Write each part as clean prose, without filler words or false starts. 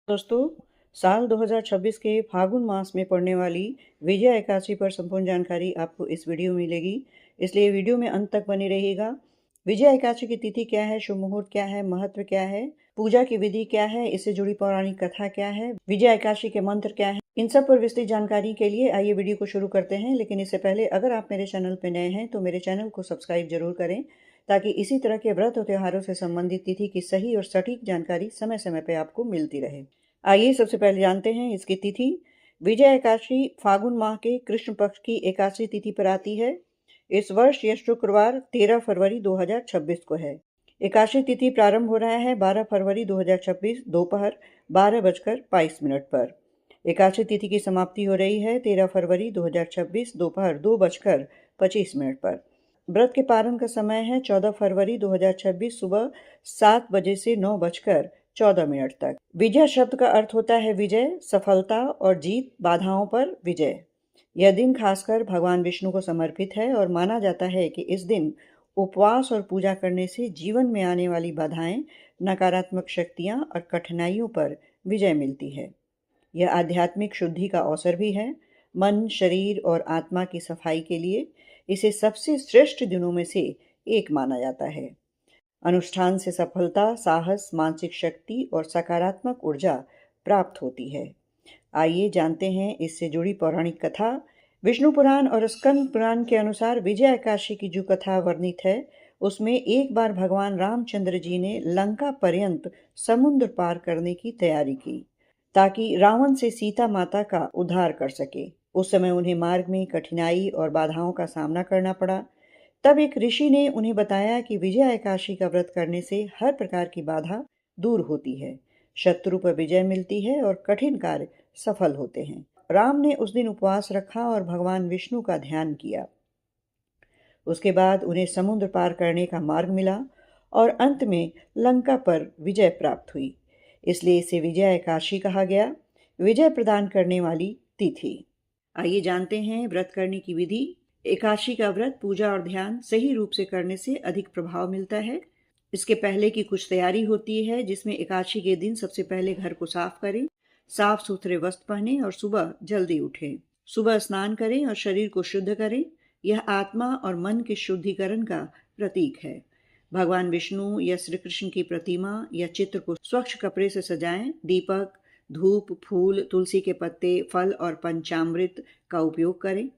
दोस्तों, साल 2026 के फागुन मास में पड़ने वाली विजया एकादशी पर संपूर्ण जानकारी आपको इस वीडियो में मिलेगी, इसलिए वीडियो में अंत तक बने रहिएगा। विजया एकादशी की तिथि क्या है, शुभ मुहूर्त क्या है, महत्व क्या है, पूजा की विधि क्या है, इससे जुड़ी पौराणिक कथा क्या है, विजया एकादशी के मंत्र क्या है, इन सब पर विस्तृत जानकारी के लिए आइए वीडियो को शुरू करते हैं। लेकिन इससे पहले अगर आप मेरे चैनल पर नए हैं तो मेरे चैनल को सब्सक्राइब जरूर करें, ताकि इसी तरह के व्रत और त्योहारों से संबंधित तिथि की सही और सटीक जानकारी समय समय पर आपको मिलती रहे। आइए सबसे पहले जानते हैं इसकी तिथि। विजया एकादशी फागुन माह के कृष्ण पक्ष की एकादशी तिथि पर आती है। इस वर्ष यह शुक्रवार 13 फरवरी 2026 को है। एकादशी तिथि प्रारंभ हो रहा है 12 फरवरी 2026 दोपहर 12:22 पर। एकादशी तिथि की समाप्ति हो रही है 13 फरवरी 2026 दोपहर 2:25 पर। व्रत के पारण का समय है 14 फरवरी 2026 सुबह 7 बजे से 9:14 तक। विजय शब्द का अर्थ होता है विजय, सफलता और जीत, बाधाओं पर विजय। यह दिन खासकर भगवान विष्णु को समर्पित है और माना जाता है कि इस दिन उपवास और पूजा करने से जीवन में आने वाली बाधाएं, नकारात्मक शक्तियां और कठिनाइयों पर विजय मिलती है। यह आध्यात्मिक शुद्धि का अवसर भी है। मन, शरीर और आत्मा की सफाई के लिए इसे सबसे श्रेष्ठ दिनों में से एक माना जाता है। अनुष्ठान से सफलता, साहस, मानसिक शक्ति और सकारात्मक ऊर्जा प्राप्त होती है। आइए जानते हैं इससे जुड़ी पौराणिक कथा। विष्णु पुराण और स्कंद पुराण के अनुसार विजया एकादशी की जो कथा वर्णित है, उसमें एक बार भगवान रामचंद्र जी ने लंका पर्यंत समुद्र पार करने की तैयारी की, ताकि रावण से सीता माता का उद्धार कर सके। उस समय उन्हें मार्ग में कठिनाई और बाधाओं का सामना करना पड़ा। तब एक ऋषि ने उन्हें बताया कि विजया एकादशी का व्रत करने से हर प्रकार की बाधा दूर होती है, शत्रु पर विजय मिलती है और कठिन कार्य सफल होते हैं। राम ने उस दिन उपवास रखा और भगवान विष्णु का ध्यान किया। उसके बाद उन्हें समुद्र पार करने का मार्ग मिला और अंत में लंका पर विजय प्राप्त हुई। इसलिए इसे विजया एकादशी कहा गया, विजय प्रदान करने वाली तिथि। आइए जानते हैं व्रत करने की विधि। एकादशी का व्रत पूजा और ध्यान सही रूप से करने से अधिक प्रभाव मिलता है। इसके पहले की कुछ तैयारी होती है, जिसमें एकादशी के दिन सबसे पहले घर को साफ करें, साफ सुथरे वस्त्र पहनें और सुबह जल्दी उठें। सुबह स्नान करें और शरीर को शुद्ध करें। यह आत्मा और मन के शुद्धिकरण का प्रतीक है। भगवान विष्णु या श्री कृष्ण की प्रतिमा या चित्र को स्वच्छ कपड़े से सजाएं। दीपक, धूप, फूल, तुलसी के पत्ते, फल और पंचामृत का उपयोग करें।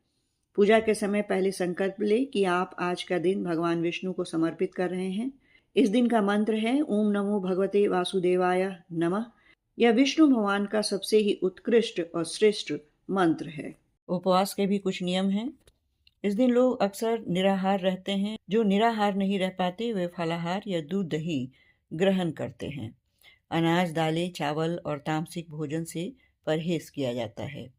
पूजा के समय पहले संकल्प लें कि आप आज का दिन भगवान विष्णु को समर्पित कर रहे हैं। इस दिन का मंत्र है ओम नमो भगवते वासुदेवाय नमः। यह विष्णु भगवान का सबसे ही उत्कृष्ट और श्रेष्ठ मंत्र है। उपवास के भी कुछ नियम हैं। इस दिन लोग अक्सर निराहार रहते हैं। जो निराहार नहीं रह पाते वे फलाहार या दूध दही ग्रहण करते हैं। अनाज, दालें, चावल और तामसिक भोजन से परहेज किया जाता है।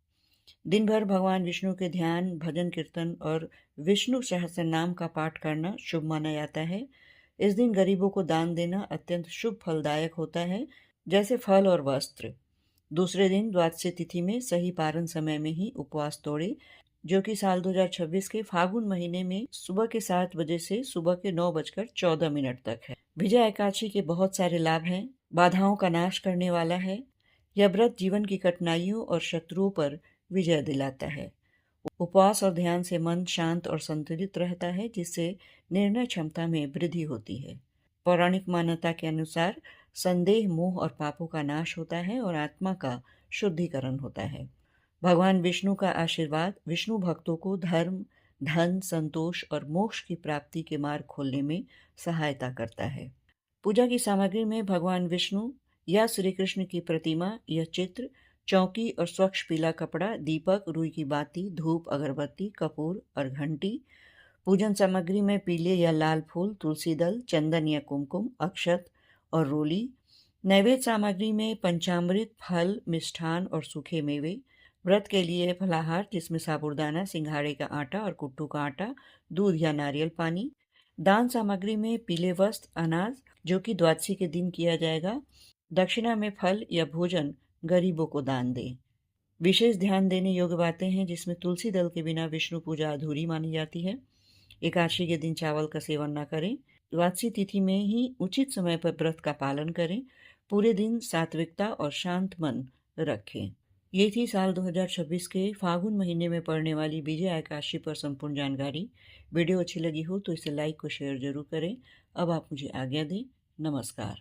दिन भर भगवान विष्णु के ध्यान, भजन, कीर्तन और विष्णु सहस्त्र नाम का पाठ करना शुभ माना जाता है। इस दिन गरीबों को दान देना अत्यंत शुभ फलदायक होता है, जैसे फल और वस्त्र। दूसरे दिन द्वादशी तिथि में सही पारण समय में ही उपवास तोड़े, जो कि साल 2026 के फागुन महीने में सुबह के 7 बजे से सुबह के 9:14 तक है। विजया एकादशी के बहुत सारे लाभ हैं। बाधाओं का नाश करने वाला है। यह व्रत जीवन की कठिनाइयों और शत्रुओं पर विजय दिलाता है। उपवास और ध्यान से मन शांत और संतुलित रहता है, जिससे निर्णय क्षमता में वृद्धि होती है। पौराणिक मान्यता के अनुसार संदेह, मोह और पापों का नाश होता है और आत्मा का शुद्धिकरण होता है। भगवान विष्णु का आशीर्वाद विष्णु भक्तों को धर्म, धन, संतोष और मोक्ष की प्राप्ति के मार्ग खोलने में सहायता करता है। पूजा की सामग्री में भगवान विष्णु या श्री कृष्ण की प्रतिमा या चित्र, चौकी और स्वच्छ पीला कपड़ा, दीपक, रुई की बाती, धूप, अगरबत्ती, कपूर और घंटी। पूजन सामग्री में पीले या लाल फूल, तुलसी दल, चंदन या कुमकुम, अक्षत और रोली। नैवेद्य सामग्री में पंचामृत, फल, मिष्ठान और सूखे मेवे। व्रत के लिए फलाहार, जिसमें साबूदाना, सिंघाड़े का आटा और कुट्टू का आटा, दूध या नारियल पानी। दान सामग्री में पीले वस्त्र, अनाज, जो कि द्वादशी के दिन किया जाएगा। दक्षिणा में फल या भोजन गरीबों को दान दें। विशेष ध्यान देने योग्य बातें हैं, जिसमें तुलसी दल के बिना विष्णु पूजा अधूरी मानी जाती है। एकादशी के दिन चावल का सेवन न करें। द्वादशी तिथि में ही उचित समय पर व्रत का पालन करें। पूरे दिन सात्विकता और शांत मन रखें। ये थी साल 2026 के फागुन महीने में पड़ने वाली विजय एकादशी पर संपूर्ण जानकारी। वीडियो अच्छी लगी हो तो इसे लाइक और शेयर जरूर करें। अब आप मुझे आज्ञा दें। नमस्कार।